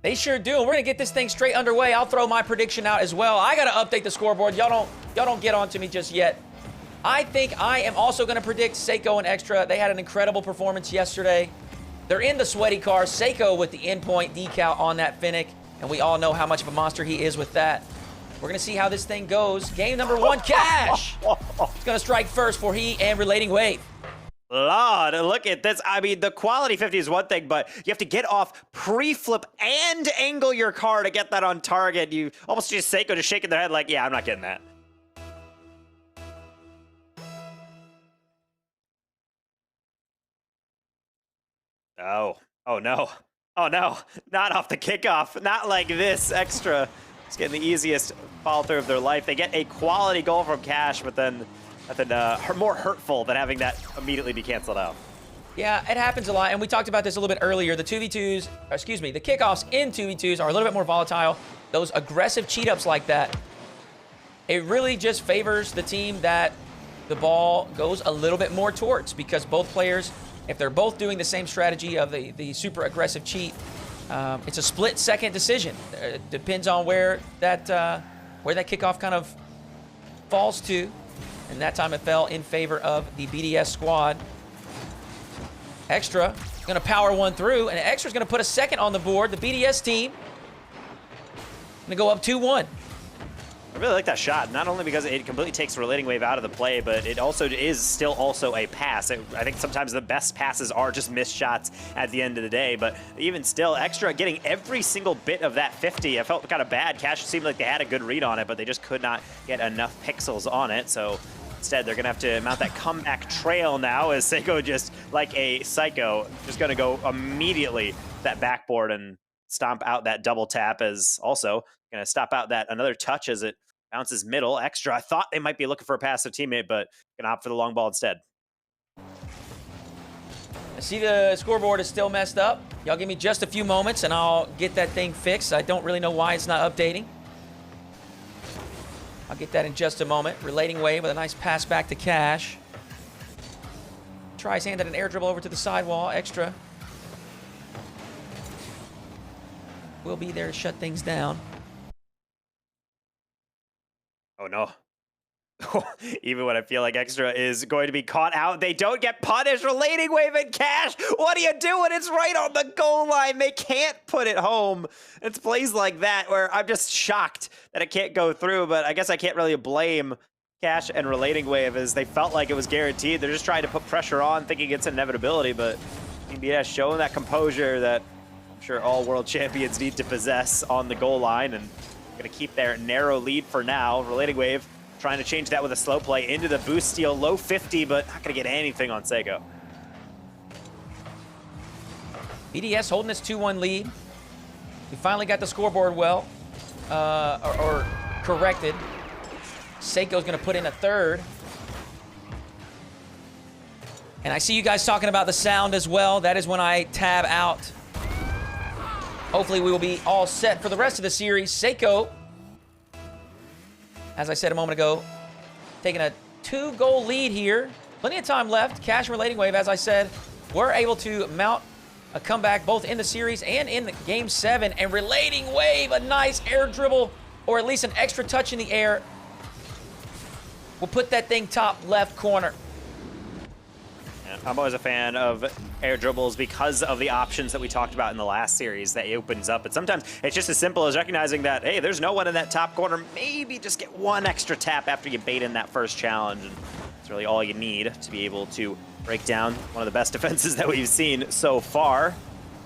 They sure do. We're gonna get this thing straight underway. I'll throw my prediction out as well. I gotta update the scoreboard. Y'all don't get on to me just yet. I think I am also gonna predict Seikoo and Extra. They had an incredible performance yesterday. They're in the sweaty car. Seikoo with the endpoint decal on that Finnick, and we all know how much of a monster he is with that. We're gonna see how this thing goes. Game number 1, Kash. He's gonna strike first for he and RelatingWave. Lord, look at this. I mean, the quality 50 is one thing, but you have to get off pre-flip and angle your car to get that on target. You almost just Seikoo just shaking their head like, yeah, I'm not getting that. Oh no. Oh no, not off the kickoff. Not like this. Extra. It's getting the easiest follow through of their life. They get a quality goal from Kash, but then nothing more hurtful than having that immediately be canceled out. Yeah, it happens a lot, and we talked about this a little bit earlier. The 2v2s, excuse me, the kickoffs in 2v2s are a little bit more volatile. Those aggressive cheat-ups like that, it really just favors the team that the ball goes a little bit more towards, because both players, if they're both doing the same strategy of the super aggressive cheat, it's a split-second decision. It depends on where that kickoff kind of falls to. And that time it fell in favor of the BDS squad. Extra going to power one through, and Extra's going to put a second on the board. The BDS team going to go up 2-1. I really like that shot, not only because it completely takes RelatingWave out of the play, but it also is still also a pass. I think sometimes the best passes are just missed shots at the end of the day, but even still, Extra getting every single bit of that 50. I felt kind of bad. Kash seemed like they had a good read on it, but they just could not get enough pixels on it, so instead they're going to have to mount that comeback trail now as Seikoo, just like a psycho, just going to go immediately that backboard and stomp out that double tap, as also going to stop out that another touch as it bounces middle. Extra, I thought they might be looking for a passive teammate, but going to opt for the long ball instead. I see the scoreboard is still messed up. Y'all give me just a few moments and I'll get that thing fixed. I don't really know why it's not updating. I'll get that in just a moment. RelatingWave with a nice pass back to Kash. Tries handed an air dribble over to the sidewall. Extra will be there to shut things down. Oh no. Even when I feel like Extra is going to be caught out, they don't get punished. RelatingWave and Kash, what are you doing? It's right on the goal line. They can't put it home. It's plays like that where I'm just shocked that it can't go through, but I guess I can't really blame Kash and RelatingWave, as they felt like it was guaranteed. They're just trying to put pressure on, thinking it's inevitability, but BDS showing that composure that I'm sure all world champions need to possess on the goal line, and going to keep their narrow lead for now. RelatingWave trying to change that with a slow play into the boost steal. Low 50, but not going to get anything on Seikoo. BDS holding this 2-1 lead. We finally got the scoreboard well, or corrected. Seikoo's going to put in a third. And I see you guys talking about the sound as well. That is when I tab out. Hopefully we will be all set for the rest of the series. Seikoo, as I said a moment ago, taking a 2-goal lead here. Plenty of time left. Kash and RelatingWave, as I said, were able to mount a comeback both in the series and in Game 7. And RelatingWave, a nice air dribble, or at least an extra touch in the air, will put that thing top left corner. I'm always a fan of air dribbles because of the options that we talked about in the last series that it opens up. But sometimes it's just as simple as recognizing that, hey, there's no one in that top corner. Maybe just get one extra tap after you bait in that first challenge. And it's really all you need to be able to break down one of the best defenses that we've seen so far.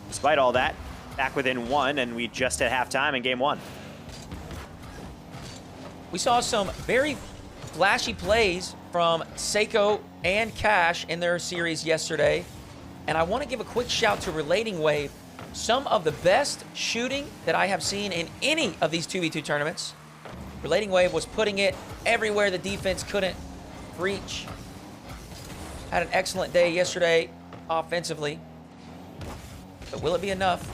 Despite all that, back within one, and we just at halftime in Game 1. We saw some very flashy plays from Seikoo and Kash in their series yesterday. And I want to give a quick shout to RelatingWave. Some of the best shooting that I have seen in any of these 2v2 tournaments. RelatingWave was putting it everywhere the defense couldn't reach. Had an excellent day yesterday offensively. But will it be enough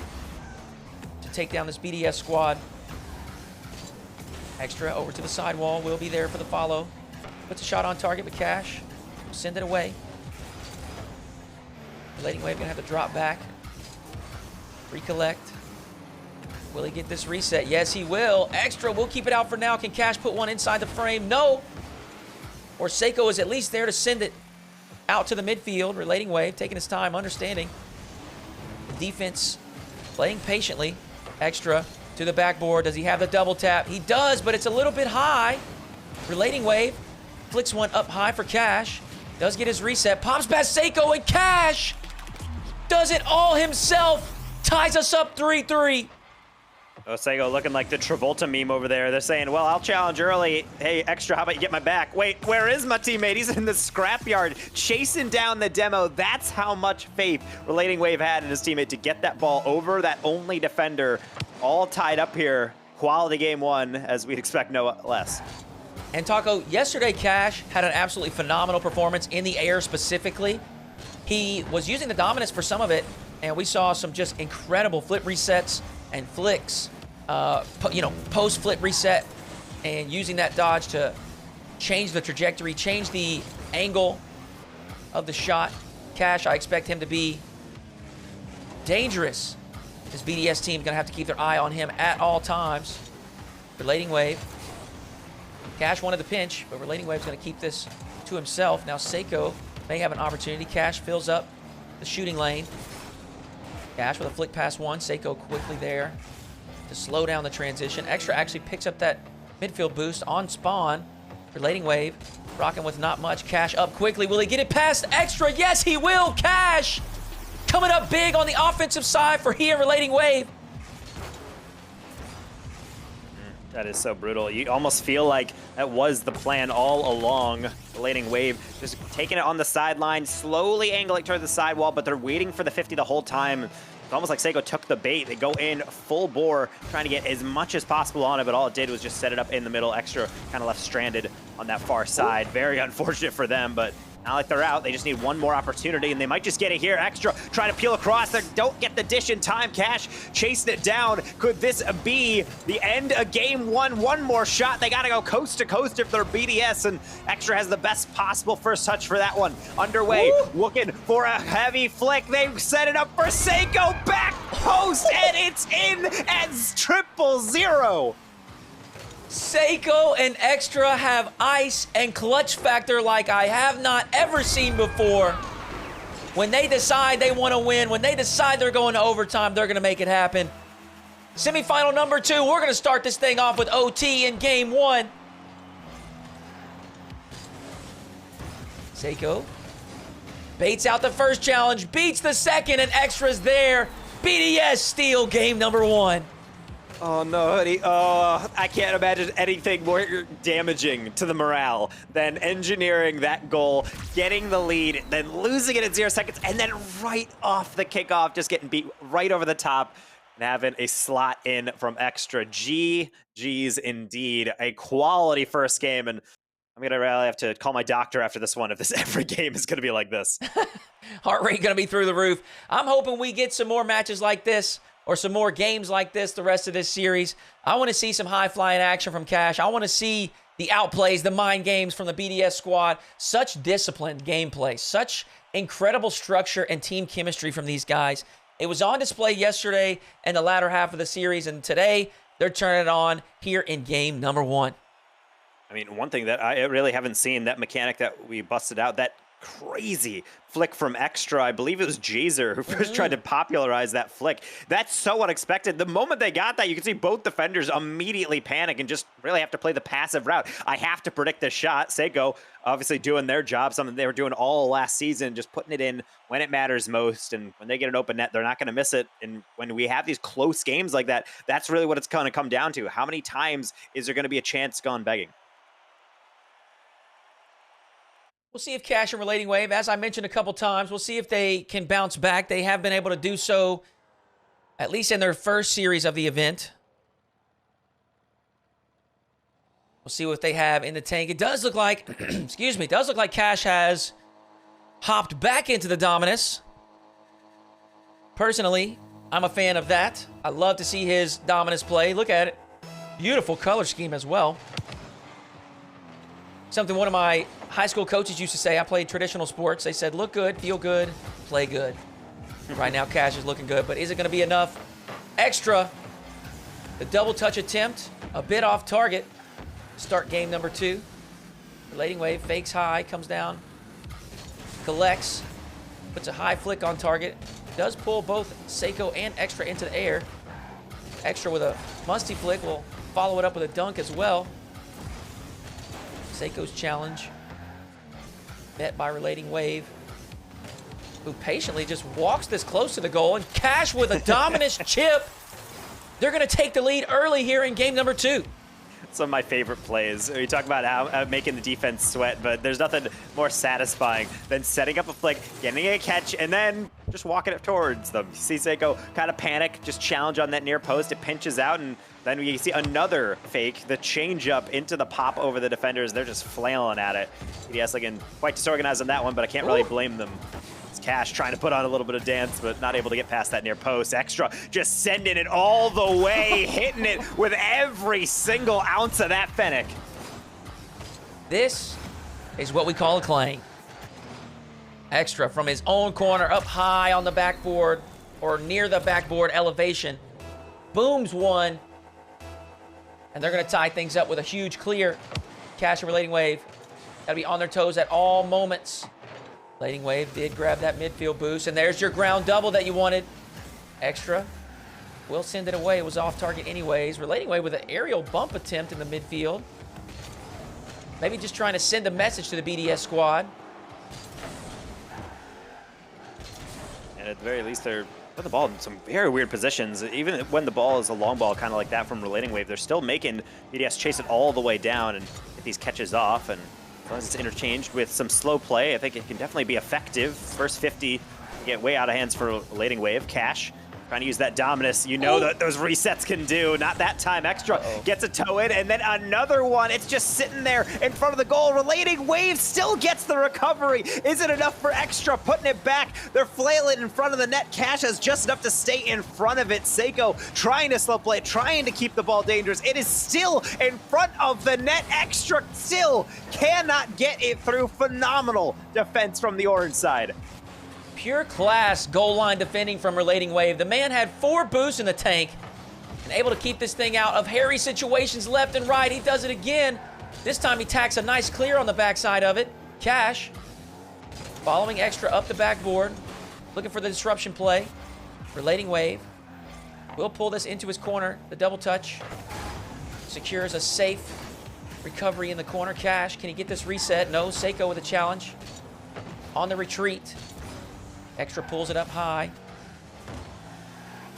to take down this BDS squad? Extra over to the sidewall. Will be there for the follow. Puts a shot on target, but Kash will send it away. RelatingWave gonna have to drop back, recollect. Will he get this reset? Yes, he will. Extra, we'll keep it out for now. Can Kash put one inside the frame? No. Or Seikoo is at least there to send it out to the midfield. RelatingWave taking his time, understanding. The defense playing patiently. Extra to the backboard. Does he have the double tap? He does, but it's a little bit high. RelatingWave flicks one up high for Kash. Does get his reset. Pops past Seikoo, and Kash does it all himself. Ties us up 3-3. Oh, Seikoo looking like the Travolta meme over there. They're saying, well, I'll challenge early. Hey, Extra, how about you get my back? Wait, where is my teammate? He's in the scrapyard chasing down the demo. That's how much faith RelatingWave had in his teammate to get that ball over that only defender. All tied up here. Quality game one, as we'd expect no less. And Taco, yesterday Kash had an absolutely phenomenal performance in the air specifically. He was using the dominance for some of it, and we saw some just incredible flip resets and flicks, post flip reset, and using that dodge to change the trajectory, change the angle of the shot. Kash, I expect him to be dangerous. This BDS team gonna have to keep their eye on him at all times. RelatingWave. Kash wanted the pinch, but RelatingWave's gonna keep this to himself. Now Seikoo may have an opportunity. Kash fills up the shooting lane. Kash with a flick past one. Seikoo quickly there to slow down the transition. Extra actually picks up that midfield boost on spawn. RelatingWave rocking with not much. Kash up quickly. Will he get it past Extra? Yes, he will. Kash coming up big on the offensive side for here, RelatingWave. That is so brutal. You almost feel like that was the plan all along. RelatingWave just taking it on the sideline, slowly angling toward the sidewall, but they're waiting for the 50 the whole time. It's almost like Seikoo took the bait. They go in full bore, trying to get as much as possible on it, but all it did was just set it up in the middle. Extra kind of left stranded on that far side. Very unfortunate for them, but not like they're out. They just need one more opportunity, and they might just get it here. Extra trying to peel across. They don't get the dish in time. Kash chasing it down. Could this be the end of game one? One more shot. They got to go coast to coast if they're BDS, and Extra has the best possible first touch for that one. Underway, looking for a heavy flick. They set it up for Seikoo. Back post, and it's in as 0-0. Seikoo and Extra have ice and clutch factor like I have not ever seen before. When they decide they want to win, when they decide they're going to overtime, they're going to make it happen. Semifinal number 2, we're going to start this thing off with OT in game 1. Seikoo baits out the first challenge, beats the second, and Extra's there. BDS steal game number 1. Oh no, Hoodie. Oh, I can't imagine anything more damaging to the morale than engineering that goal, getting the lead, then losing it in 0 seconds, and then right off the kickoff, just getting beat right over the top and having a slot in from Extra. GG's indeed. A quality first game, and I'm gonna really have to call my doctor after this one if this every game is gonna be like this. Heart rate gonna be through the roof. I'm hoping we get some more matches like this, or some more games like this the rest of this series. I want to see some high-flying action from Kash. I want to see the outplays, the mind games from the BDS squad. Such disciplined gameplay, such incredible structure and team chemistry from these guys. It was on display yesterday in the latter half of the series, and today they're turning it on here in game number 1. I mean, one thing that I really haven't seen, that mechanic that we busted out, that crazy flick from Extra. I believe it was Jazer who first tried to popularize that flick. That's so unexpected. The moment they got that, you can see both defenders immediately panic and just really have to play the passive route. I have to predict this shot. Seikoo obviously doing their job, something they were doing all last season, just putting it in when it matters most. And when they get an open net, they're not going to miss it. And when we have these close games like that, that's really what it's going to come down to. How many times is there going to be a chance gone begging? We'll see if Kash and RelatingWave, as I mentioned a couple times, we'll see if they can bounce back. They have been able to do so, at least in their first series of the event. We'll see what they have in the tank. It does look like, excuse me, it does look like Kash has hopped back into the Dominus. Personally, I'm a fan of that. I love to see his Dominus play. Look at it. Beautiful color scheme as well. Something one of my high school coaches used to say. I played traditional sports. They said, look good, feel good, play good. Right now, Kash is looking good, but is it going to be enough? Extra The double touch attempt, a bit off target. Start game number 2. RelatingWave fakes high, comes down, collects, puts a high flick on target. Does pull both Seikoo and Extra into the air. Extra with a musty flick will follow it up with a dunk as well. Seikoo's challenge. Met by RelatingWave, who patiently just walks this close to the goal. And Kash with a dominant chip. They're going to take the lead early here in game number 2. Some of my favorite plays. We talk about how making the defense sweat, but there's nothing more satisfying than setting up a flick, getting a catch, and then just walking it towards them. You see Seikoo kind of panic, just challenge on that near post. It pinches out, and then we see another fake, the change up into the pop over the defenders. They're just flailing at it. EDS looking quite disorganized on that one, but I can't really blame them. Kash trying to put on a little bit of dance, but not able to get past that near post. Extra just sending it all the way, hitting it with every single ounce of that Fennec. This is what we call a clang. Extra from his own corner, up high on the backboard, or near the backboard elevation. Booms one, and they're going to tie things up with a huge clear. Kash and RelatingWave got to be on their toes at all moments. RelatingWave did grab that midfield boost, and there's your ground double that you wanted. Extra will send it away. It was off target anyways. RelatingWave with an aerial bump attempt in the midfield. Maybe just trying to send a message to the BDS squad. And at the very least, they're putting the ball in some very weird positions. Even when the ball is a long ball, kind of like that from RelatingWave, they're still making BDS chase it all the way down and get these catches off. And as long as it's interchanged with some slow play, I think it can definitely be effective. First 50 get way out of hands for RelatingWave. Kash trying to use that dominus. You know that those resets can do. Not that time. Extra gets a toe in, and then another one. It's just sitting there in front of the goal. RelatingWave still gets the recovery. Is it enough for Extra? Putting it back. They're flailing in front of the net. Kash has just enough to stay in front of it. Seikoo trying to slow play, trying to keep the ball dangerous. It is still in front of the net. Extra still cannot get it through. Phenomenal defense from the orange side. Pure class goal line defending from RelatingWave. The man had 4 boosts in the tank and able to keep this thing out of hairy situations left and right. He does it again. This time he tacks a nice clear on the backside of it. Kash following Extra up the backboard, looking for the disruption play. RelatingWave will pull this into his corner. The double touch secures a safe recovery in the corner. Kash, can he get this reset? No. Seikoo with a challenge on the retreat. Extra pulls it up high.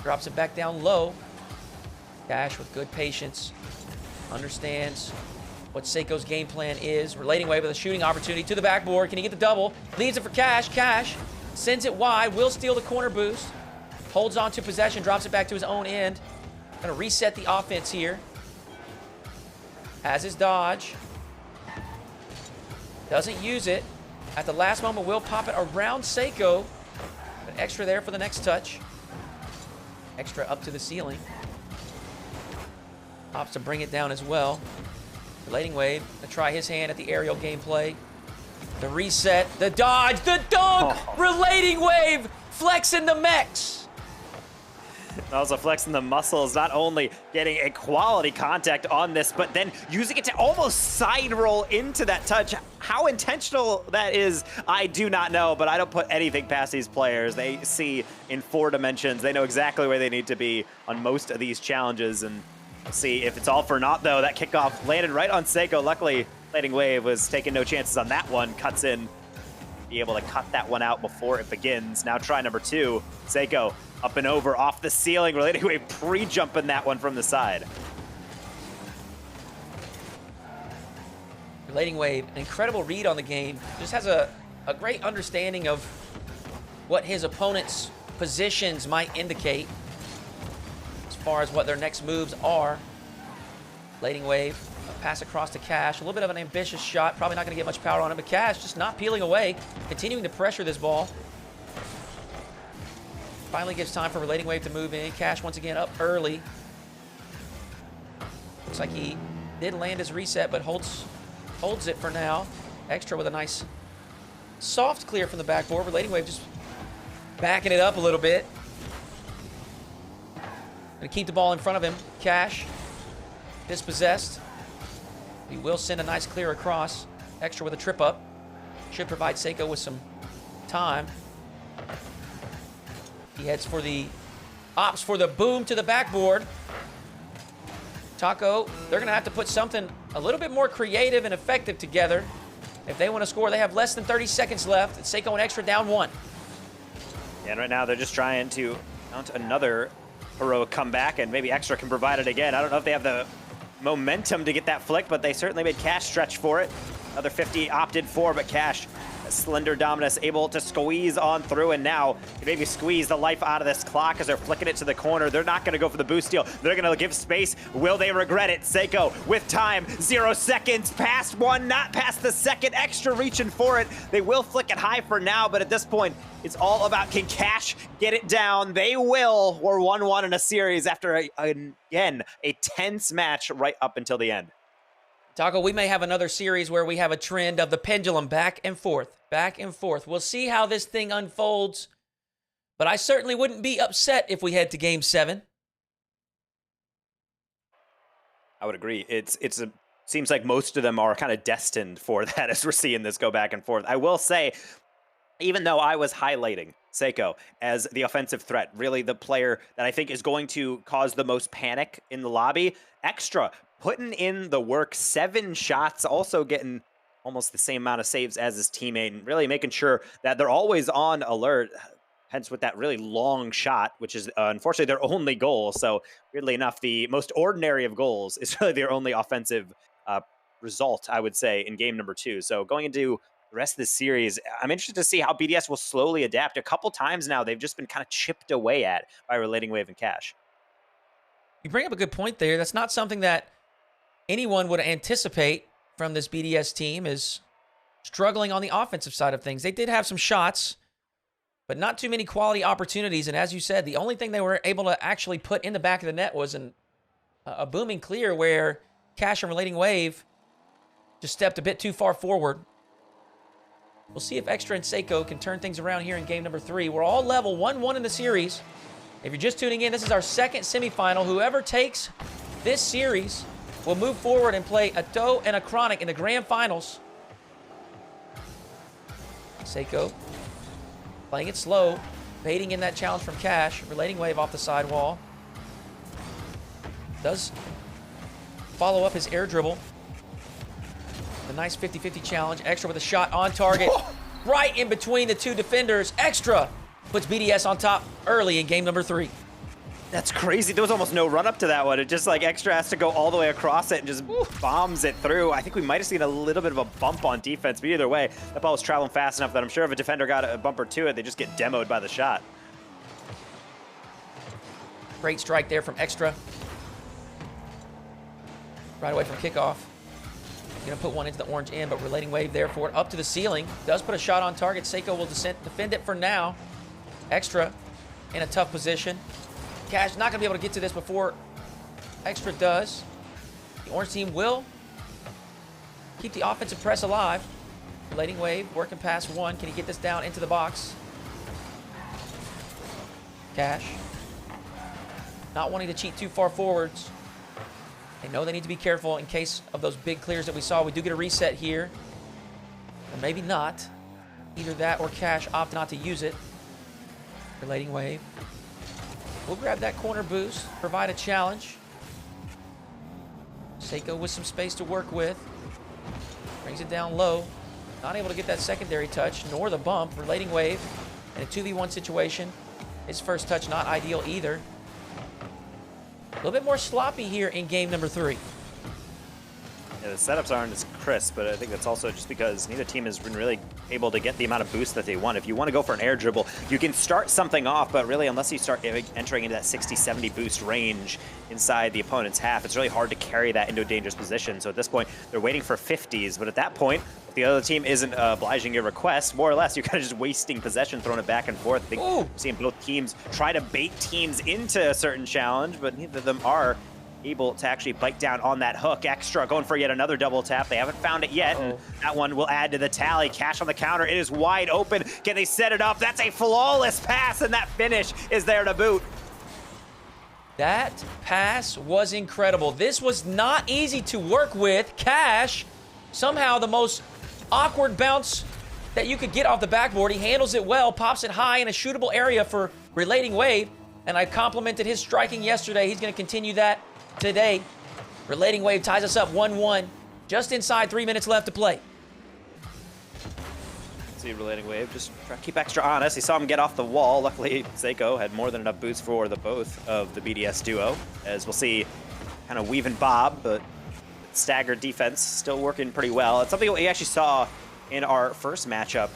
Drops it back down low. Kash with good patience. Understands what Seikoo's game plan is. RelatingWave with a shooting opportunity to the backboard. Can he get the double? Leaves it for Kash. Kash sends it wide. Will steal the corner boost. Holds on to possession. Drops it back to his own end. Gonna reset the offense here. Has his dodge. Doesn't use it. At the last moment, will pop it around Seikoo. But Extra there for the next touch. Extra up to the ceiling. Opts to bring it down as well. RelatingWave to try his hand at the aerial gameplay. The reset, the dodge, the dunk! RelatingWave flexing the mechs. Also flexing the muscles, not only getting a quality contact on this, but then using it to almost side roll into that touch. How intentional that is, I do not know, but I don't put anything past these players. They see in 4 dimensions. They know exactly where they need to be on most of these challenges, and we'll see if it's all for naught, though. That kickoff landed right on Seikoo. Luckily, RelatingWave was taking no chances on that one. Cuts in, be able to cut that one out before it begins. Now try number 2. Seikoo up and over, off the ceiling. RelatingWave pre-jumping that one from the side. RelatingWave, an incredible read on the game. Just has a great understanding of what his opponent's positions might indicate as far as what their next moves are. RelatingWave, a pass across to Kash. A little bit of an ambitious shot. Probably not going to get much power on it, but Kash just not peeling away, continuing to pressure this ball. Finally gives time for RelatingWave to move in. Kash once again up early. Looks like he did land his reset, but holds it for now. Extra with a nice soft clear from the backboard. RelatingWave just backing it up a little bit. Gonna keep the ball in front of him. Kash, dispossessed. He will send a nice clear across. Extra with a trip up. Should provide Seikoo with some time. He heads for the, opts for the boom to the backboard. Taco, they're gonna have to put something a little bit more creative and effective together. If they want to score, they have less than 30 seconds left. It's Seikoo and Extra down 1. Yeah, and right now they're just trying to mount another heroic comeback, and maybe Extra can provide it again. I don't know if they have the momentum to get that flick, but they certainly made Kash stretch for it. Another 50 opted for, but Kash, a slender Dominus, able to squeeze on through, and now maybe squeeze the life out of this clock as they're flicking it to the corner. They're not going to go for the boost steal. They're going to give space. Will they regret it? Seikoo with time, 0 seconds, past 1, not past the second. Extra reaching for it. They will flick it high for now, but at this point, it's all about, can Kash get it down? They will. We're 1-1 in a series after, again, a tense match right up until the end. Taco, we may have another series where we have a trend of the pendulum back and forth, back and forth. We'll see how this thing unfolds, but I certainly wouldn't be upset if we head to Game 7. I would agree. Seems like most of them are kind of destined for that as we're seeing this go back and forth. I will say, even though I was highlighting Seikoo as the offensive threat, really the player that I think is going to cause the most panic in the lobby, Extra putting in the work, 7 shots, also getting almost the same amount of saves as his teammate, and really making sure that they're always on alert. Hence with that really long shot, which is unfortunately their only goal. So weirdly enough, the most ordinary of goals is really their only offensive result, I would say, in game number 2. So going into the rest of this series, I'm interested to see how BDS will slowly adapt. A couple times now, they've just been kind of chipped away at by RelatingWave and Kash. You bring up a good point there. That's not something that anyone would anticipate from this BDS team, is struggling on the offensive side of things. They did have some shots, but not too many quality opportunities. And as you said, the only thing they were able to actually put in the back of the net was a booming clear where Kash and RelatingWave just stepped a bit too far forward. We'll see if Extra and Seikoo can turn things around here in game number 3. We're all level, 1-1 in the series. If you're just tuning in, this is our second semifinal. Whoever takes this series will move forward and play a Toe and a Chronic in the grand finals. Seikoo playing it slow, baiting in that challenge from Kash. RelatingWave off the sidewall. Does follow up his air dribble. The nice 50-50 challenge. Extra with a shot on target. Right in between the 2 defenders. Extra puts BDS on top early in game number 3. That's crazy. There was almost no run up to that one. It just like Extra has to go all the way across it and just bombs it through. I think we might have seen a little bit of a bump on defense, but either way, that ball was traveling fast enough that I'm sure if a defender got a bumper to it, they just get demoed by the shot. Great strike there from Extra. Right away from kickoff. Gonna put one into the orange end, but RelatingWave there for it. Up to the ceiling. Does put a shot on target. Seikoo will defend it for now. Extra in a tough position. Kash not gonna be able to get to this before Extra does. The orange team will keep the offensive press alive. RelatingWave working past 1. Can he get this down into the box? Kash not wanting to cheat too far forwards. They know they need to be careful in case of those big clears that we saw. We do get a reset here. Or maybe not. Either that or Kash opt not to use it. RelatingWave. We'll grab that corner boost, provide a challenge. Seikoo with some space to work with. Brings it down low. Not able to get that secondary touch, nor the bump. RelatingWave in a 2v1 situation. His first touch not ideal either. A little bit more sloppy here in game number 3. Yeah, the setups aren't as crisp, but I think that's also just because neither team has been really able to get the amount of boost that they want. If you want to go for an air dribble, you can start something off, but really unless you start entering into that 60-70 boost range inside the opponent's half, it's really hard to carry that into a dangerous position. So at this point, they're waiting for 50s, but at that point, if the other team isn't obliging your request, more or less, you're kind of just wasting possession, throwing it back and forth. I think we're seeing both teams try to bait teams into a certain challenge, but neither of them are able to actually bite down on that hook. Extra going for yet another double tap. They haven't found it yet, and that one will add to the tally. Kash on the counter. It is wide open. Can they set it up? That's a flawless pass, and that finish is there to boot. That pass was incredible. This was not easy to work with. Kash, somehow the most awkward bounce that you could get off the backboard. He handles it well, pops it high in a shootable area for RelatingWave, and I complimented his striking yesterday. He's going to continue that today. RelatingWave ties us up 1-1, just inside 3 minutes left to play. See RelatingWave just try to keep extra honest. He saw him get off the wall. Luckily, Seikoo had more than enough boost for the both of the BDS duo. As we'll see, kind of weave and bob, but staggered defense still working pretty well. It's something we actually saw in our first matchup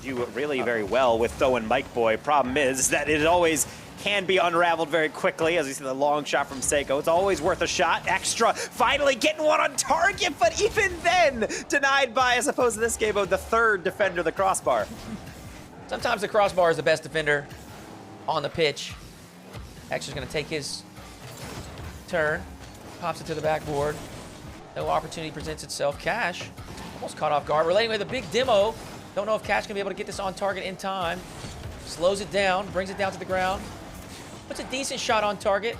do really very well with Tho and Mike Boy. Problem is that it always can be unraveled very quickly, as we see the long shot from Seikoo. It's always worth a shot. Extra finally getting one on target, but even then denied by, as opposed to this game mode, the third defender, the crossbar. Sometimes the crossbar is the best defender on the pitch. Extra's going to take his turn, pops it to the backboard. No opportunity presents itself. Kash almost caught off guard. RelatingWave, the big demo. Don't know if Kash can be able to get this on target in time. Slows it down, brings it down to the ground. Puts a decent shot on target.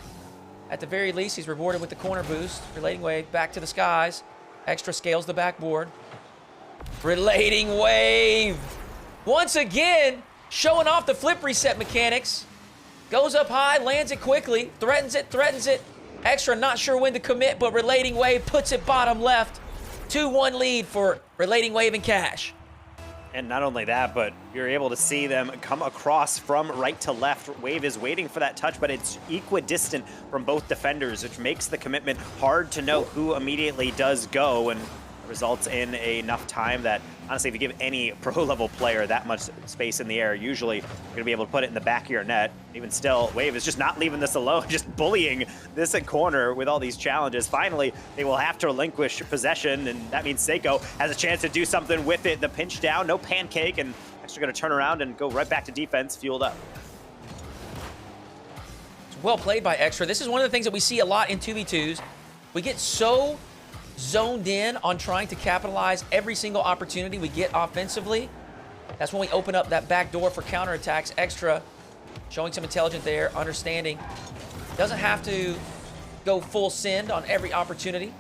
At the very least, he's rewarded with the corner boost. RelatingWave back to the skies. Extra scales the backboard. RelatingWave once again showing off the flip reset mechanics. Goes up high, lands it quickly, threatens it, threatens it. Extra not sure when to commit, but RelatingWave puts it bottom left. 2-1 lead for RelatingWave and Kash. And not only that, but you're able to see them come across from right to left. Wave is waiting for that touch, but it's equidistant from both defenders, which makes the commitment hard to know who immediately does go, and results in enough time that, honestly, if you give any pro-level player that much space in the air, usually you're going to be able to put it in the back of your net. Even still, Wave is just not leaving this alone, just bullying this corner with all these challenges. Finally, they will have to relinquish possession, and that means Seikoo has a chance to do something with it. The pinch down, no pancake, and actually going to turn around and go right back to defense, fueled up. It's well played by Extra. This is one of the things that we see a lot in 2v2s. We get so zoned in on trying to capitalize every single opportunity we get offensively. That's when we open up that back door for counterattacks. Extra showing some intelligence there, understanding. Doesn't have to go full send on every opportunity.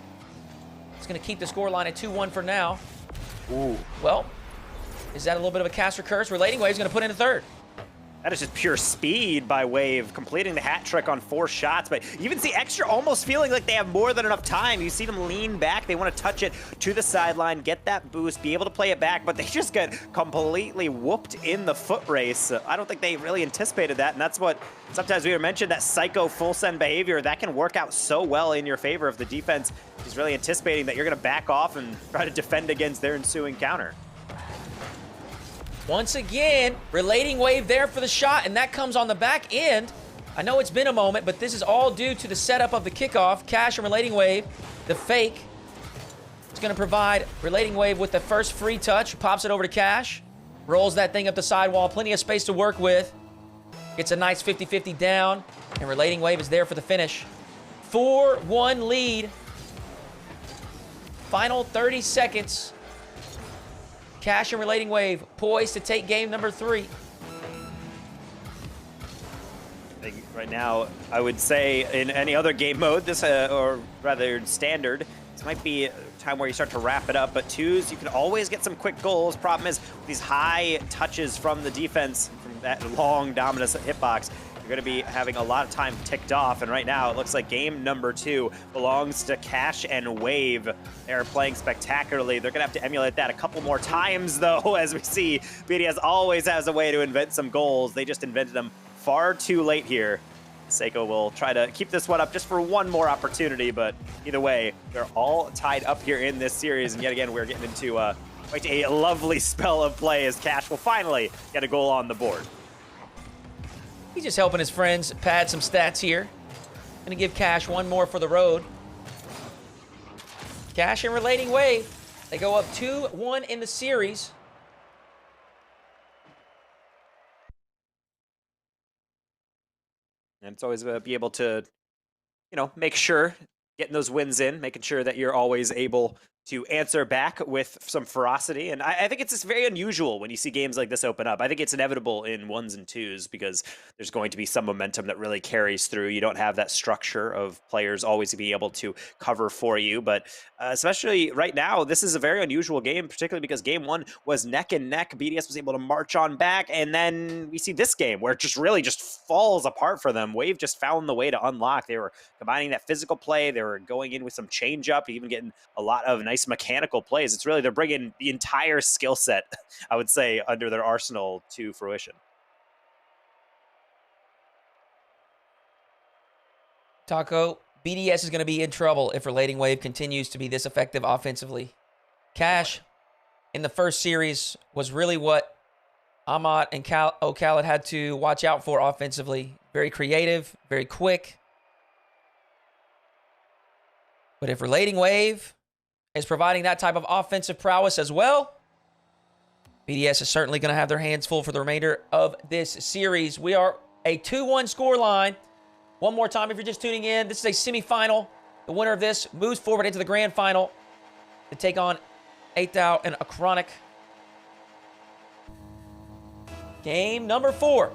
It's going to keep the scoreline at 2-1 for now. Ooh. Well, is that a little bit of a caster curse? RelatingWave is going to put in a third. That is just pure speed by Wave, completing the hat trick on 4 shots. But you even see Extra almost feeling like they have more than enough time. You see them lean back. They want to touch it to the sideline, get that boost, be able to play it back, but they just get completely whooped in the foot race. I don't think they really anticipated that, and that's what sometimes we mentioned, that Seikoo full send behavior. That can work out so well in your favor if the defense is really anticipating that you're going to back off and try to defend against their ensuing counter. Once again, RelatingWave there for the shot, and that comes on the back end. I know it's been a moment, but this is all due to the setup of the kickoff. Kash and RelatingWave, the fake. It's going to provide RelatingWave with the first free touch. Pops it over to Kash. Rolls that thing up the sidewall. Plenty of space to work with. Gets a nice 50-50 down, and RelatingWave is there for the finish. 4-1 lead. Final 30 seconds. Kash and RelatingWave poised to take game number 3. Right now, I would say in any other game mode, this, or rather standard, this might be a time where you start to wrap it up, but 2s, you can always get some quick goals. Problem is, these high touches from the defense, from that long dominant hitbox, you're going to be having a lot of time ticked off, and right now it looks like game number 2 belongs to Kash and Wave. They're playing spectacularly. They're going to have to emulate that a couple more times, though, as we see. BDS always has a way to invent some goals. They just invented them far too late here. Seikoo will try to keep this one up just for one more opportunity, but either way, they're all tied up here in this series, and yet again, we're getting into quite a lovely spell of play as Kash will finally get a goal on the board. He's just helping his friends pad some stats here. Gonna give Kash one more for the road. Kash and RelatingWave, they go up 2-1 in the series. And it's always be able to, you know, make sure getting those wins in, making sure that you're always able to answer back with some ferocity. And I think it's just very unusual when you see games like this open up. I think it's inevitable in 1s and 2s because there's going to be some momentum that really carries through. You don't have that structure of players always being able to cover for you. But especially right now, this is a very unusual game, particularly because game 1 was neck and neck. BDS was able to march on back. And then we see this game where it just really just falls apart for them. Wave just found the way to unlock. They were combining that physical play. They were going in with some change up, even getting a lot of nice mechanical plays. It's really, they're bringing the entire skill set, I would say, under their arsenal to fruition. Taco, BDS is going to be in trouble if RelatingWave continues to be this effective offensively. Kash, in the first series, was really what Amat and Khaled had to watch out for offensively. Very creative, very quick. But if RelatingWave is providing that type of offensive prowess as well, BDS is certainly going to have their hands full for the remainder of this series. We are a 2-1 score line. One more time, if you're just tuning in, this is a semifinal. The winner of this moves forward into the grand final to take on 8thou and Achronic. Game number 4.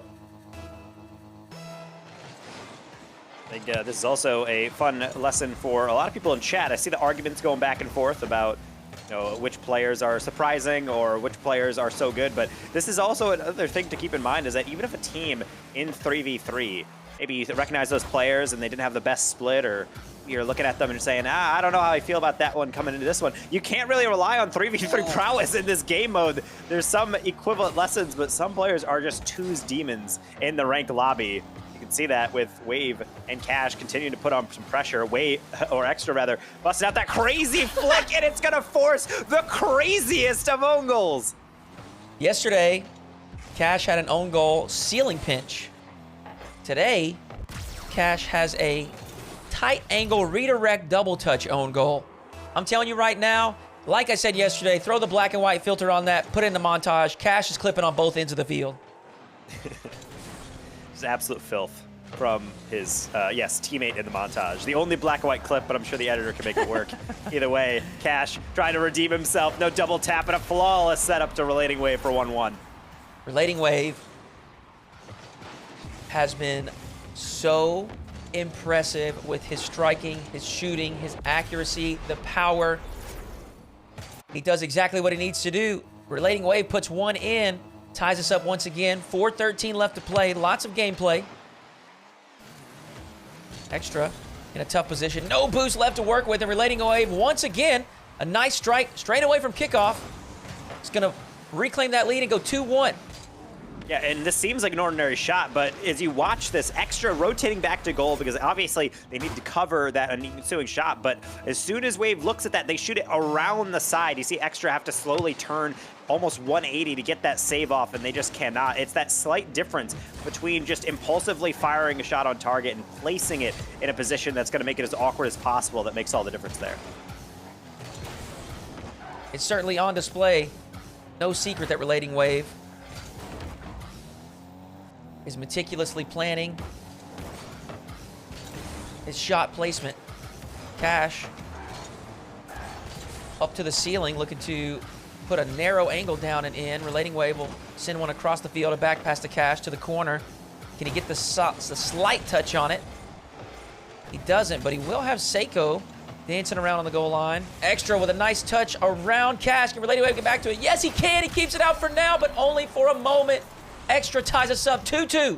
I think this is also a fun lesson for a lot of people in chat. I see the arguments going back and forth about which players are surprising or which players are so good, but this is also another thing to keep in mind is that even if a team in 3v3, maybe you recognize those players and they didn't have the best split, or you're looking at them and you're saying, I don't know how I feel about that one coming into this one. You can't really rely on 3v3 prowess in this game mode. There's some equivalent lessons, but some players are just twos demons in the ranked lobby. You can see that with Wave and Kash continuing to put on some pressure. Wave, or Extra rather, busting out that crazy flick, and it's gonna force the craziest of own goals. Yesterday, Kash had an own goal ceiling pinch. Today, Kash has a tight angle redirect double touch own goal. I'm telling you right now, like I said yesterday, throw the black and white filter on that, put it in the montage. Kash is clipping on both ends of the field. Just absolute filth from his, teammate in the montage. The only black and white clip, but I'm sure the editor can make it work. Either way, Kash trying to redeem himself. No double tap and a flawless setup to RelatingWave for 1-1. RelatingWave has been so impressive with his striking, his shooting, his accuracy, the power. He does exactly what he needs to do. RelatingWave puts one in, ties us up once again. 4:13 left to play. Lots of gameplay. Extra in a tough position. No boost left to work with, and RelatingWave once again, a nice strike straight away from kickoff. It's going to reclaim that lead and go 2-1. Yeah, and this seems like an ordinary shot, but as you watch this, Extra rotating back to goal, because obviously they need to cover that ensuing shot, but as soon as Wave looks at that, they shoot it around the side. You see Extra have to slowly turn almost 180 to get that save off, and they just cannot. It's that slight difference between just impulsively firing a shot on target and placing it in a position that's going to make it as awkward as possible that makes all the difference there. It's certainly on display. No secret that RelatingWave is meticulously planning his shot placement. Kash up to the ceiling, looking to put a narrow angle down and in. RelatingWave will send one across the field, a back pass to Kash to the corner. Can he get the slight touch on it? He doesn't, but he will have Seikoo dancing around on the goal line. Extra with a nice touch around Kash. Can RelatingWave get back to it? Yes, he can. He keeps it out for now, but only for a moment. Extra ties us up 2-2.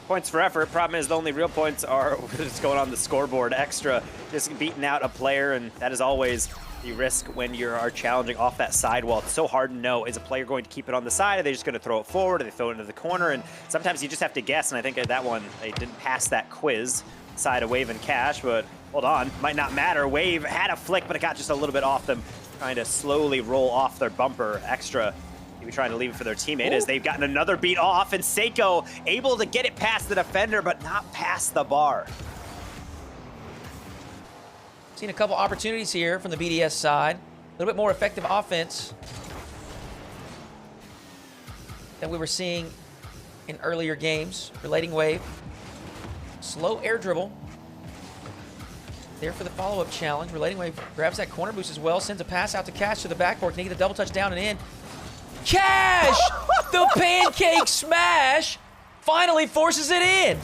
Points for effort. Problem is the only real points are what's going on the scoreboard. Extra just beating out a player, and that is always the risk when you are challenging off that sidewall. It's so hard to know, is a player going to keep it on the side? Are they just going to throw it forward? Or they throw it into the corner? And sometimes you just have to guess, and I think that one, they didn't pass that quiz side of Wave and Kash, but hold on, might not matter. Wave had a flick, but it got just a little bit off them, trying to slowly roll off their bumper. Extra trying to leave it for their teammate as they've gotten another beat off, and Seikoo able to get it past the defender, but not past the bar. Seen a couple opportunities here from the BDS side. A little bit more effective offense than we were seeing in earlier games. RelatingWave, slow air dribble. there for the follow-up challenge. RelatingWave grabs that corner boost as well, sends a pass out to Kash to the backboard. Can he get the double touch down and in? Kash! The pancake smash finally forces it in.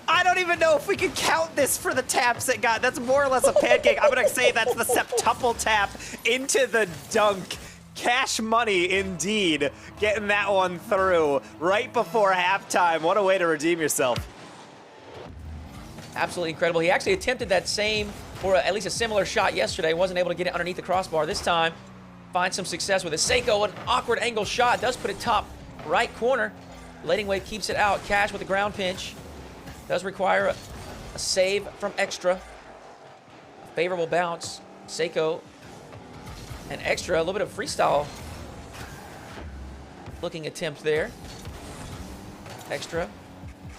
I don't even know if we can count this for the taps it got. That's more or less a pancake. I'm gonna say that's the septuple tap into the dunk. Cash money indeed, getting that one through right before halftime. What a way to redeem yourself. Absolutely incredible. He actually attempted that same, or at least a similar shot yesterday. Wasn't able to get it underneath the crossbar. This time, finds some success with it. Seikoo, an awkward angle shot, does put it top right corner. RelatingWave keeps it out. Kash with the ground pinch. Does require a save from Extra. A favorable bounce. Seikoo and Extra, a little bit of freestyle looking attempt there. Extra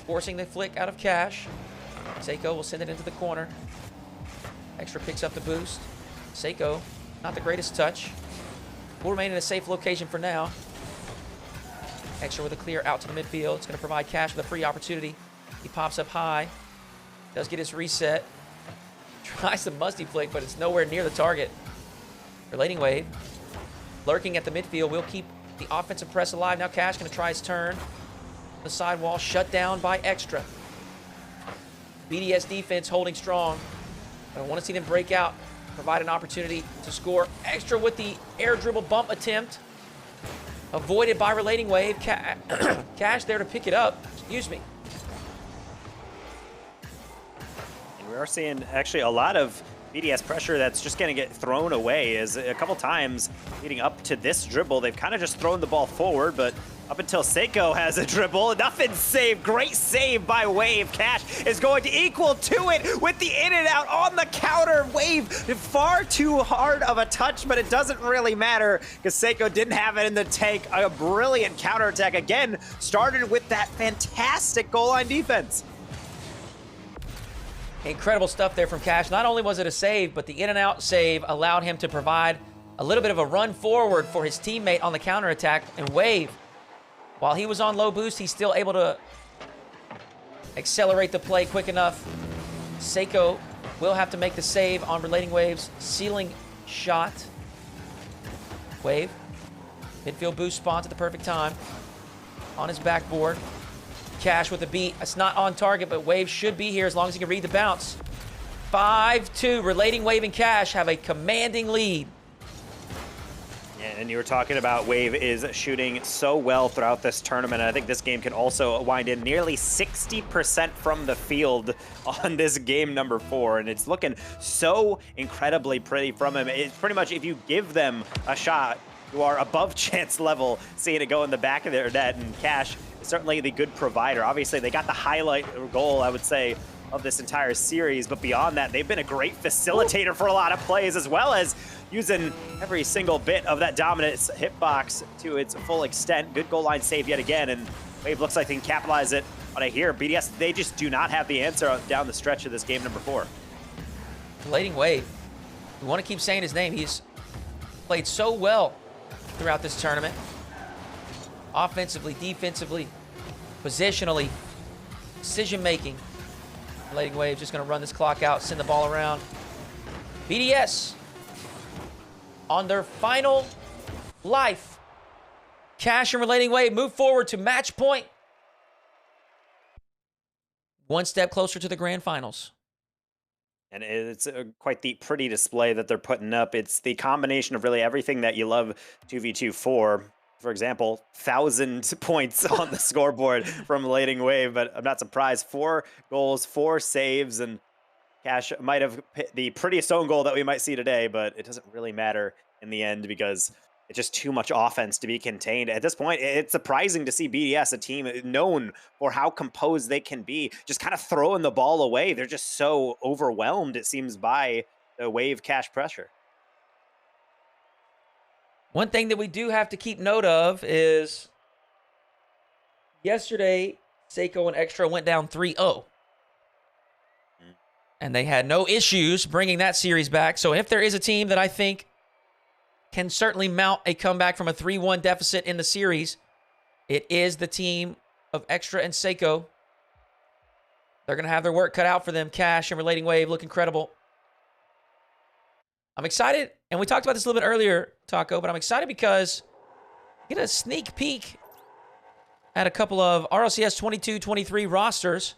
forcing the flick out of Kash. Seikoo will send it into the corner. Extra picks up the boost. Seikoo, not the greatest touch. Will remain in a safe location for now. Extra with a clear out to the midfield. It's going to provide Kash with a free opportunity. He pops up high. Does get his reset. Tries the musty flick, but it's nowhere near the target. RelatingWave lurking at the midfield will keep the offensive press alive. Now Kash going to try his turn. The sidewall shut down by Extra. BDS defense holding strong. I don't want to see them break out. Provide an opportunity to score. Extra with the air dribble bump attempt. Avoided by RelatingWave. Kash there to pick it up. Excuse me. And we are seeing actually a lot of BDS pressure that's just going to get thrown away. As a couple times leading up to this dribble, they've kind of just thrown the ball forward, but up until Seikoo has a dribble, nothing saved. Great save by Wave. Kash is going to equal to it with the in and out on the counter. Wave, far too hard of a touch, but it doesn't really matter because Seikoo didn't have it in the tank. A brilliant counterattack again, started with that fantastic goal line defense. Incredible stuff there from Kash. Not only was it a save, but the in and out save allowed him to provide a little bit of a run forward for his teammate on the counterattack. And Wave, while he was on low boost, he's still able to accelerate the play quick enough. Seikoo will have to make the save on RelatingWave's ceiling shot. Wave, midfield boost spawns at the perfect time. On his backboard. Kash with the beat. It's not on target, but Wave should be here as long as he can read the bounce. 5-2. RelatingWave and Kash have a commanding lead. And you were talking about Wave is shooting so well throughout this tournament. And I think this game can also wind in nearly 60% from the field on this game number 4. And it's looking so incredibly pretty from him. It's pretty much if you give them a shot, you are above chance level seeing it go in the back of their net. And Kash is certainly the good provider. Obviously, they got the highlight goal, I would say, of this entire series. But beyond that, they've been a great facilitator for a lot of plays, as well as using every single bit of that dominance hitbox to its full extent. Good goal line save yet again, and Wave looks like they can capitalize it on it here. BDS, they just do not have the answer down the stretch of this game number 4. RelatingWave, we want to keep saying his name. He's played so well throughout this tournament. Offensively, defensively, positionally, decision-making. RelatingWave just going to run this clock out, send the ball around. BDS on their final life. Kash and RelatingWave move forward to match point. One step closer to the grand finals. And it's quite the pretty display that they're putting up. It's the combination of really everything that you love 2v2 for. For example, 1,000 points on the scoreboard from RelatingWave, but I'm not surprised. 4 goals, 4 saves, and Kash might have hit the prettiest own goal that we might see today, but it doesn't really matter in the end because it's just too much offense to be contained. At this point, it's surprising to see BDS, a team known for how composed they can be, just kind of throwing the ball away. They're just so overwhelmed, it seems, by the Wave Kash pressure. One thing that we do have to keep note of is yesterday, Seikoo and Extra went down 3-0. And they had no issues bringing that series back. So if there is a team that I think can certainly mount a comeback from a 3-1 deficit in the series, it is the team of Extra and Seikoo. They're going to have their work cut out for them. Kash and RelatingWave look incredible. I'm excited, and we talked about this a little bit earlier, Taco, but I'm excited because get a sneak peek at a couple of RLCS 22-23 rosters.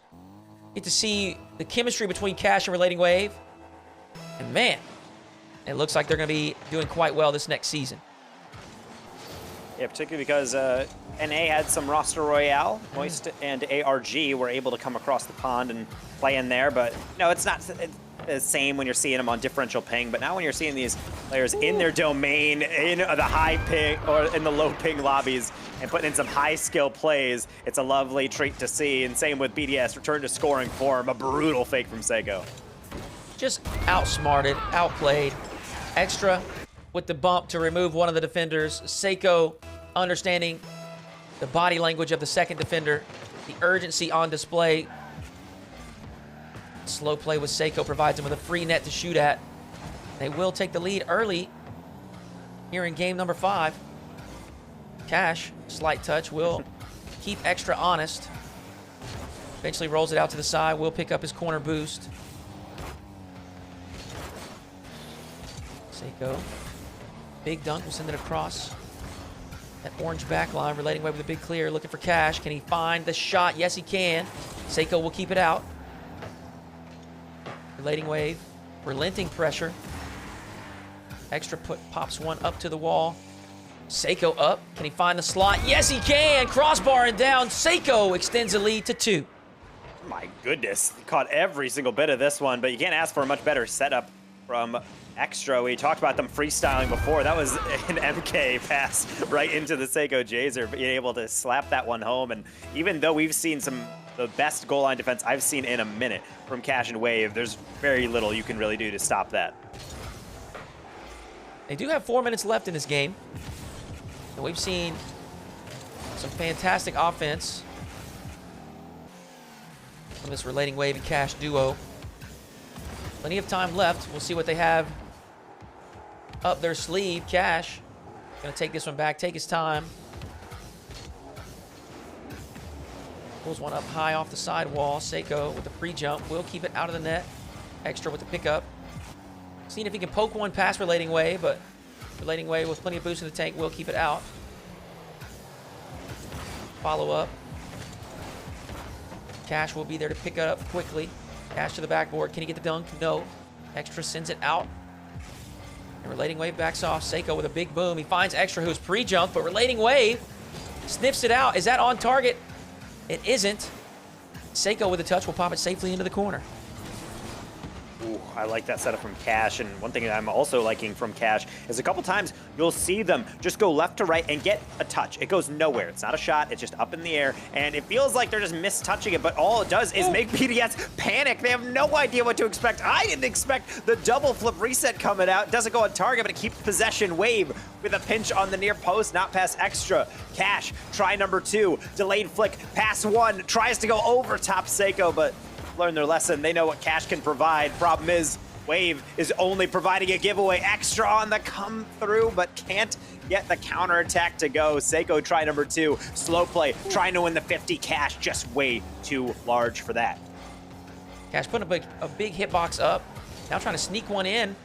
Get to see the chemistry between Kash and RelatingWave. And man, it looks like they're going to be doing quite well this next season. Yeah, particularly because NA had some roster royale. Moist and ARG were able to come across the pond and play in there, but no, it's not the same when you're seeing them on differential ping. But now when you're seeing these players in their domain, in the high ping or in the low ping lobbies, and putting in some high skill plays, it's a lovely treat to see. And same with BDS, return to scoring form, a brutal fake from Seikoo. Just outsmarted, outplayed. Extra with the bump to remove one of the defenders. Seikoo understanding the body language of the second defender, the urgency on display. Slow play with Seikoo provides him with a free net to shoot at. They will take the lead early here in game number 5. Kash, slight touch, will keep Extra honest. Eventually rolls it out to the side, will pick up his corner boost. Seikoo. Big dunk, will send it across. That orange back line, RelatingWave with a big clear, looking for Kash. Can he find the shot? Yes, he can. Seikoo will keep it out. RelatingWave, relenting pressure. Extra pops one up to the wall. Seikoo up. Can he find the slot? Yes, he can. Crossbar and down. Seikoo extends the lead to 2. My goodness, caught every single bit of this one, but you can't ask for a much better setup from Extra. We talked about them freestyling before. That was an MK pass right into the Seikoo Jazer, being able to slap that one home. And even though we've seen the best goal line defense I've seen in a minute from Kash and Wave, there's very little you can really do to stop that. They do have 4 minutes left in this game. And we've seen some fantastic offense from this RelatingWave and Kash duo. Plenty of time left. We'll see what they have up their sleeve. Kash gonna take this one back, take his time. Pulls one up high off the side wall. Seikoo with the pre-jump will keep it out of the net. Extra with the pickup. Seeing if he can poke one past RelatingWave, but RelatingWave with plenty of boost in the tank will keep it out. Follow up. Kash will be there to pick it up quickly. Kash to the backboard. Can he get the dunk? No. Extra sends it out. And RelatingWave backs off. Seikoo with a big boom. He finds Extra, who's pre-jumped, but RelatingWave sniffs it out. Is that on target? It isn't. Seikoo with a touch will pop it safely into the corner. Ooh, I like that setup from Kash, and one thing that I'm also liking from Kash is a couple times you'll see them just go left to right and get a touch. It goes nowhere. It's not a shot. It's just up in the air, and it feels like they're just mistouching it, but all it does is make BDS panic. They have no idea what to expect. I didn't expect the double flip reset coming out. It doesn't go on target, but it keeps possession. Wave with a pinch on the near post, not past Extra. Kash, try number 2. Delayed flick, pass 1. Tries to go over top Seikoo, but learn their lesson. They know what Kash can provide. Problem is, Wave is only providing a giveaway. Extra on the come through, but can't get the counterattack to go. Seikoo try number 2. Slow play, trying to win the 50. Kash just way too large for that. Kash putting a big hitbox up. Now trying to sneak one in.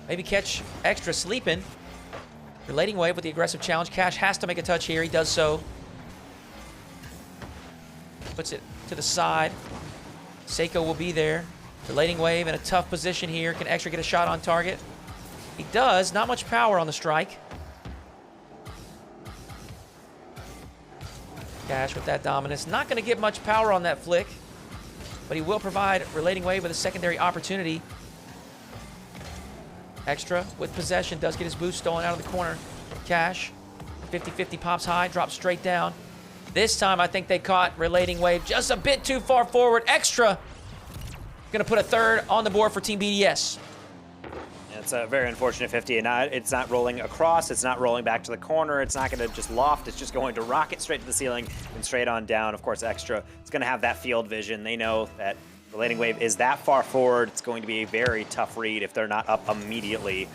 Maybe catch Extra sleeping. RelatingWave with the aggressive challenge. Kash has to make a touch here. He does so. Puts it to the side. Seikoo will be there. RelatingWave in a tough position here. Can Extra get a shot on target? He does. Not much power on the strike. Kash with that dominance. Not going to get much power on that flick, but he will provide RelatingWave with a secondary opportunity. Extra with possession. Does get his boost stolen out of the corner. Kash, 50-50 pops high, drops straight down. This time, I think they caught RelatingWave just a bit too far forward. Extra gonna put a 3rd on the board for Team BDS. It's a very unfortunate 50, and it's not rolling across, it's not rolling back to the corner, it's not gonna just loft, it's just going to rocket straight to the ceiling and straight on down. Of course, Extra is gonna have that field vision. They know that RelatingWave is that far forward. It's going to be a very tough read if they're not up immediately.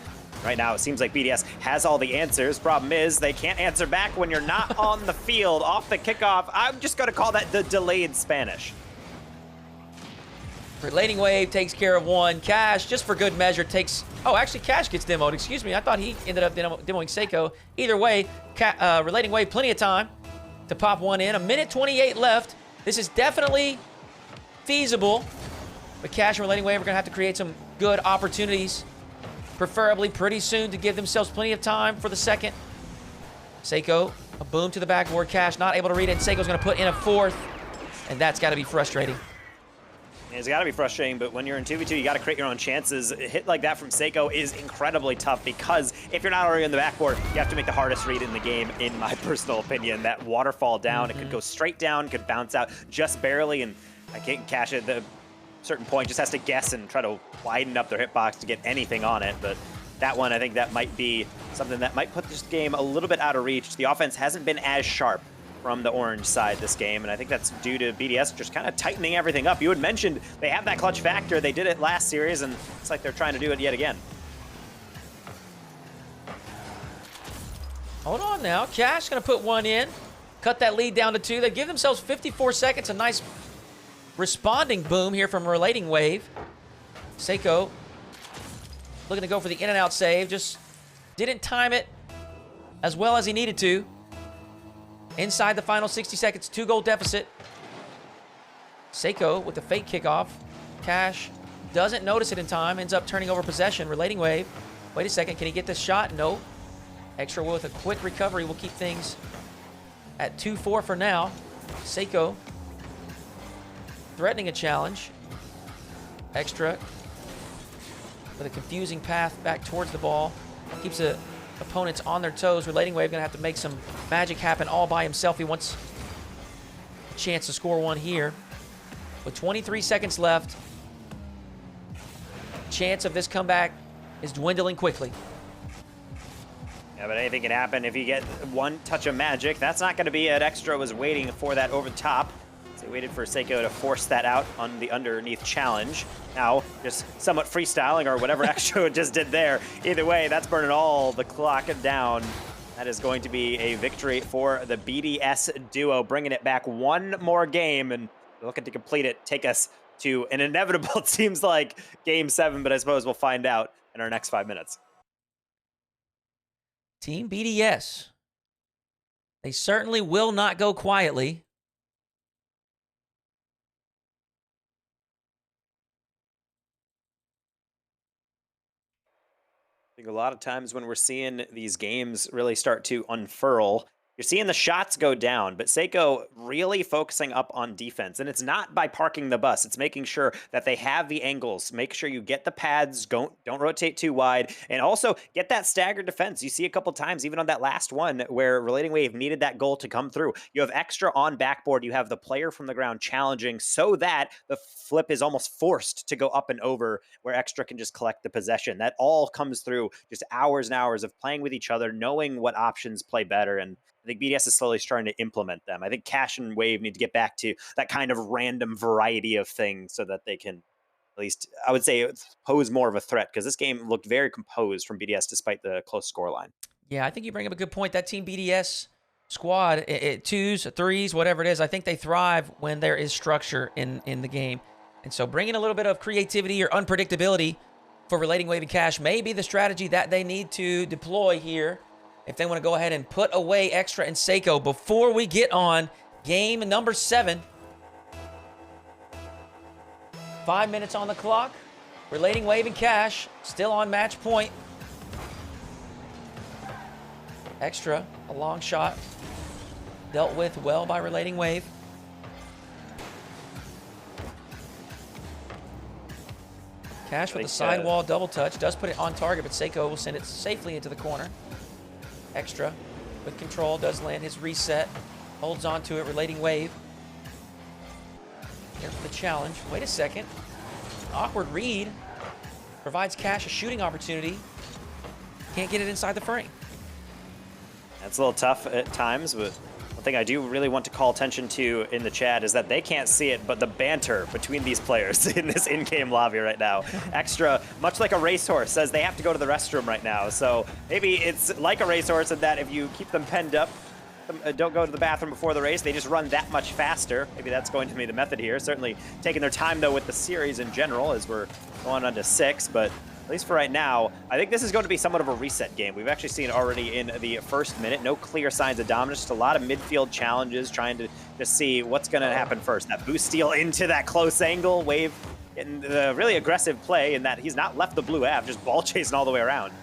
Right now, it seems like BDS has all the answers. Problem is, they can't answer back when you're not on the field. Off the kickoff, I'm just going to call that the delayed Spanish. RelatingWave takes care of one. Kash, just for good measure, takes... Oh, actually, Kash gets demoed. Excuse me. I thought he ended up demoing Seikoo. Either way, RelatingWave, plenty of time to pop one in. 1:28 left. This is definitely feasible. But Kash and RelatingWave are going to have to create some good opportunities, preferably pretty soon, to give themselves plenty of time for the second. Seikoo, a boom to the backboard. Kash not able to read it. Seikoo's going to put in a fourth, and that's got to be frustrating. It's got to be frustrating, but when you're in 2v2, you got to create your own chances. A hit like that from Seikoo is incredibly tough because if you're not already on the backboard, you have to make the hardest read in the game, in my personal opinion. That waterfall down, it could go straight down, could bounce out just barely, and I can't Kash at the certain point just has to guess and try to widen up their hitbox to get anything on it. But that one, I think that might be something that might put this game a little bit out of reach. The offense hasn't been as sharp from the orange side this game, and I think that's due to BDS just kind of tightening everything up. You had mentioned they have that clutch factor. They did it last series, and it's like they're trying to do it yet again. Hold on now. Kash going to put one in. Cut that lead down to 2. They give themselves 54 seconds. A nice responding boom here from RelatingWave. Seikoo looking to go for the in-and-out save. Just didn't time it as well as he needed to. Inside the final 60 seconds, 2-goal deficit. Seikoo with the fake kickoff. Kash doesn't notice it in time, ends up turning over possession. RelatingWave, wait a second, can he get this shot? No. Extra with a quick recovery will keep things at 2-4 for now. Seikoo threatening a challenge. Extra with a confusing path back towards the ball. Keeps the opponents on their toes. RelatingWave gonna have to make some magic happen all by himself. He wants a chance to score one here. With 23 seconds left, chance of this comeback is dwindling quickly. Yeah, but anything can happen if you get one touch of magic. That's not gonna be it. Extra was waiting for that over the top. So he waited for Seikoo to force that out on the underneath challenge. Now, just somewhat freestyling or whatever Extra just did there. Either way, that's burning all the clock down. That is going to be a victory for the BDS duo, bringing it back one more game and looking to complete it, take us to an inevitable, it seems like, Game 7, but I suppose we'll find out in our next 5 minutes. Team BDS. They certainly will not go quietly. I think a lot of times when we're seeing these games really start to unfurl, you're seeing the shots go down, but Seikoo really focusing up on defense. And it's not by parking the bus. It's making sure that they have the angles. Make sure you get the pads, don't rotate too wide, and also get that staggered defense. You see a couple times, even on that last one, where RelatingWave needed that goal to come through. You have Extra on backboard. You have the player from the ground challenging so that the flip is almost forced to go up and over, where Extra can just collect the possession. That all comes through just hours and hours of playing with each other, knowing what options play better, and I think BDS is slowly starting to implement them. I think Kash and Wave need to get back to that kind of random variety of things so that they can, at least, I would say, pose more of a threat, because this game looked very composed from BDS despite the close scoreline. Yeah, I think you bring up a good point. That Team BDS squad, twos, threes, whatever it is, I think they thrive when there is structure in the game. And so bringing a little bit of creativity or unpredictability for RelatingWave and Kash may be the strategy that they need to deploy here if they want to go ahead and put away Extra and Seikoo before we get on game number 7. 5 minutes on the clock. RelatingWave and Kash still on match point. Extra, a long shot. Dealt with well by RelatingWave. Kash with the sidewall double touch. Does put it on target, but Seikoo will send it safely into the corner. Extra with control, does land his reset. Holds on to it, RelatingWave. Here for the challenge. Wait a second. Awkward read. Provides Kash a shooting opportunity. Can't get it inside the frame. That's a little tough at times, but one thing I do really want to call attention to in the chat is that they can't see it, but the banter between these players in this in-game lobby right now. Extra, much like a racehorse, says they have to go to the restroom right now. So maybe it's like a racehorse in that if you keep them penned up, don't go to the bathroom before the race. They just run that much faster. Maybe that's going to be the method here. Certainly taking their time, though, with the series in general as we're going on to 6. But at least for right now, I think this is going to be somewhat of a reset game. We've actually seen already in the first minute, no clear signs of dominance, just a lot of midfield challenges, trying to just see what's going to happen first. That boost steal into that close angle, Wave getting the really aggressive play in that he's not left the blue Av, just ball chasing all the way around.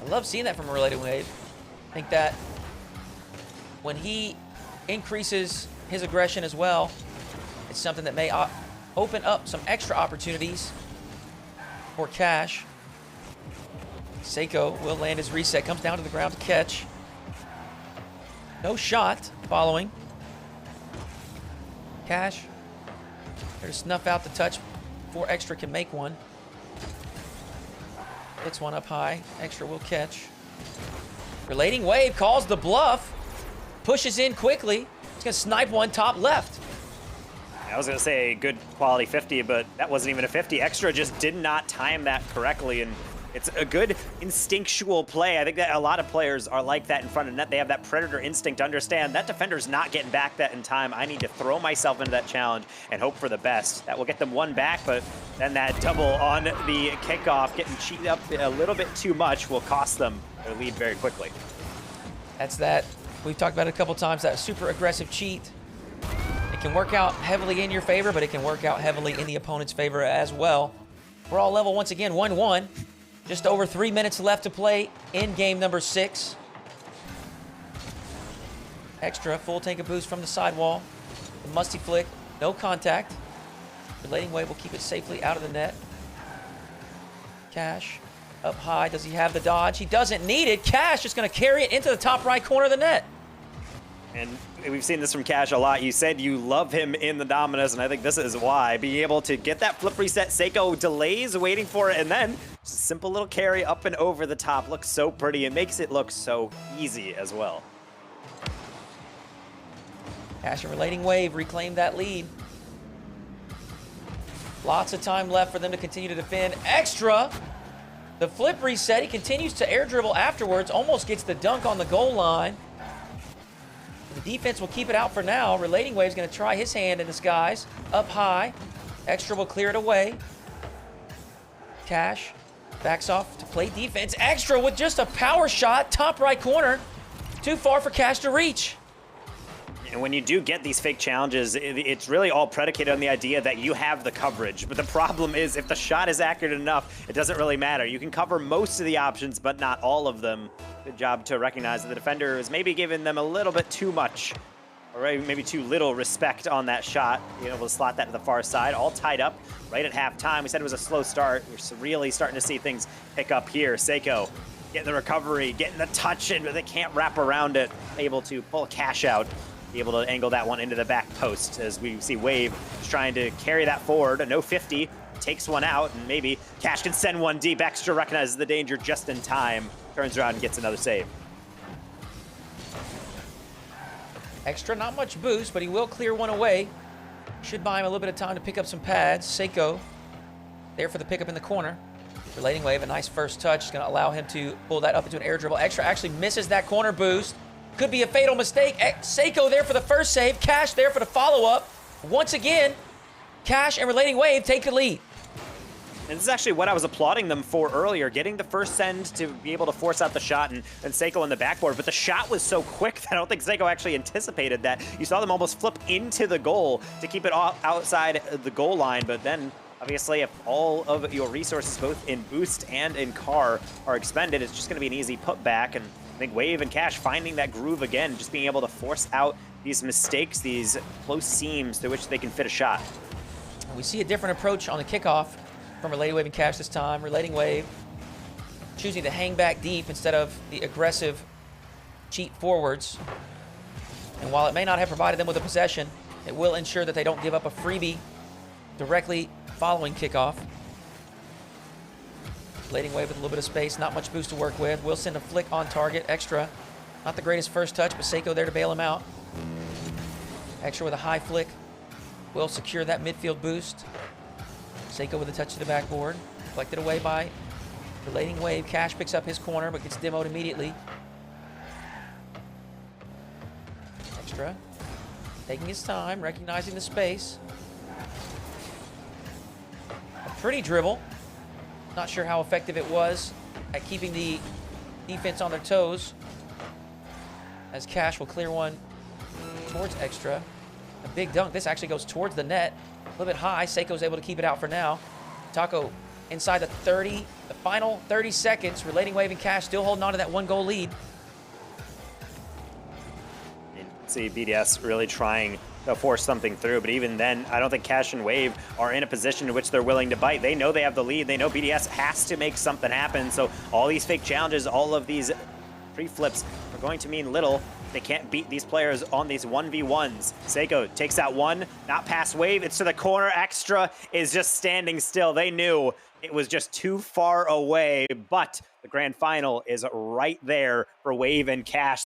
I love seeing that from a RelatingWave. I think that when he increases his aggression as well, it's something that may open up some extra opportunities for Kash. Seikoo will land his reset, comes down to the ground to catch. No shot following. Kash, there to snuff out the touch before Extra can make one. Hits one up high. Extra will catch. RelatingWave calls the bluff. Pushes in quickly. He's going to snipe one top left. I was going to say good quality 50, but that wasn't even a 50. Extra just did not time that correctly, and it's a good instinctual play. I think that a lot of players are like that in front of net. They have that predator instinct to understand that defender's not getting back that in time. I need to throw myself into that challenge and hope for the best. That will get them one back, but then that double on the kickoff, getting cheated up a little bit too much, will cost them their lead very quickly. That's that. We've talked about it a couple times, that super aggressive cheat. It can work out heavily in your favor, but it can work out heavily in the opponent's favor as well. We're all level once again, 1-1. Just over 3 minutes left to play in game number 6. Extra, full tank of boost from the sidewall. The musty flick, no contact. RelatingWave will keep it safely out of the net. Kash, up high, does he have the dodge? He doesn't need it. Kash is gonna carry it into the top right corner of the net. And we've seen this from Kash a lot. You said you love him in the Dominus, and I think this is why. Being able to get that flip reset, Seikoo delays, waiting for it, and then just a simple little carry up and over the top. Looks so pretty. It makes it look so easy as well. Kash and RelatingWave reclaim that lead. Lots of time left for them to continue to defend. Extra! The flip reset, he continues to air dribble afterwards, almost gets the dunk on the goal line. The defense will keep it out for now. RelatingWave is going to try his hand in the skies. Up high. Extra will clear it away. Kash backs off to play defense. Extra with just a power shot. Top right corner. Too far for Kash to reach. And when you do get these fake challenges, it's really all predicated on the idea that you have the coverage. But the problem is, if the shot is accurate enough, it doesn't really matter. You can cover most of the options, but not all of them. Good job to recognize that the defender is maybe giving them a little bit too much, or maybe too little respect on that shot. Being able to slot that to the far side, all tied up right at halftime. We said it was a slow start. We're really starting to see things pick up here. Seikoo getting the recovery, getting the touch in, but they can't wrap around it. Able to pull Kash out. Be able to angle that one into the back post as we see Wave just trying to carry that forward. A no 50, takes one out, and maybe Kash can send one deep. Extra recognizes the danger just in time, turns around and gets another save. Extra, not much boost, but he will clear one away. Should buy him a little bit of time to pick up some pads. Seikoo there for the pickup in the corner. RelatingWave, a nice first touch. Is going to allow him to pull that up into an air dribble. Extra actually misses that corner boost. Could be a fatal mistake. Seikoo there for the first save. Kash there for the follow-up. Once again, Kash and RelatingWave take the lead. And this is actually what I was applauding them for earlier, getting the first send to be able to force out the shot and Seikoo on the backboard. But the shot was so quick that I don't think Seikoo actually anticipated that. You saw them almost flip into the goal to keep it outside the goal line. But then, obviously, if all of your resources, both in boost and in car, are expended, it's just going to be an easy putback. And I think Wave and Kash finding that groove again, just being able to force out these mistakes, these close seams through which they can fit a shot. We see a different approach on the kickoff from RelatingWave and Kash this time. RelatingWave choosing to hang back deep instead of the aggressive cheat forwards. And while it may not have provided them with a possession, it will ensure that they don't give up a freebie directly following kickoff. RelatingWave with a little bit of space, not much boost to work with. Will send a flick on target. Extra, not the greatest first touch, but Seikoo there to bail him out. Extra with a high flick. Will secure that midfield boost. Seikoo with a touch to the backboard. Deflected away by RelatingWave. Kash picks up his corner, but gets demoed immediately. Extra. Taking his time, recognizing the space. A pretty dribble. Not sure how effective it was at keeping the defense on their toes. As Kash will clear one towards Extra. A big dunk. This actually goes towards the net. A little bit high. Seikoo's able to keep it out for now. Taco inside the final 30 seconds. RelatingWave and Kash still holding on to that 1-goal lead. See BDS really trying to force something through, but even then, I don't think Kash and Wave are in a position in which they're willing to bite. They know they have the lead. They know BDS has to make something happen. So all these fake challenges, all of these pre-flips are going to mean little. They can't beat these players on these 1v1s. Seikoo takes that one, not past Wave. It's to the corner. Extra is just standing still. They knew it was just too far away, but the grand final is right there for Wave and Kash.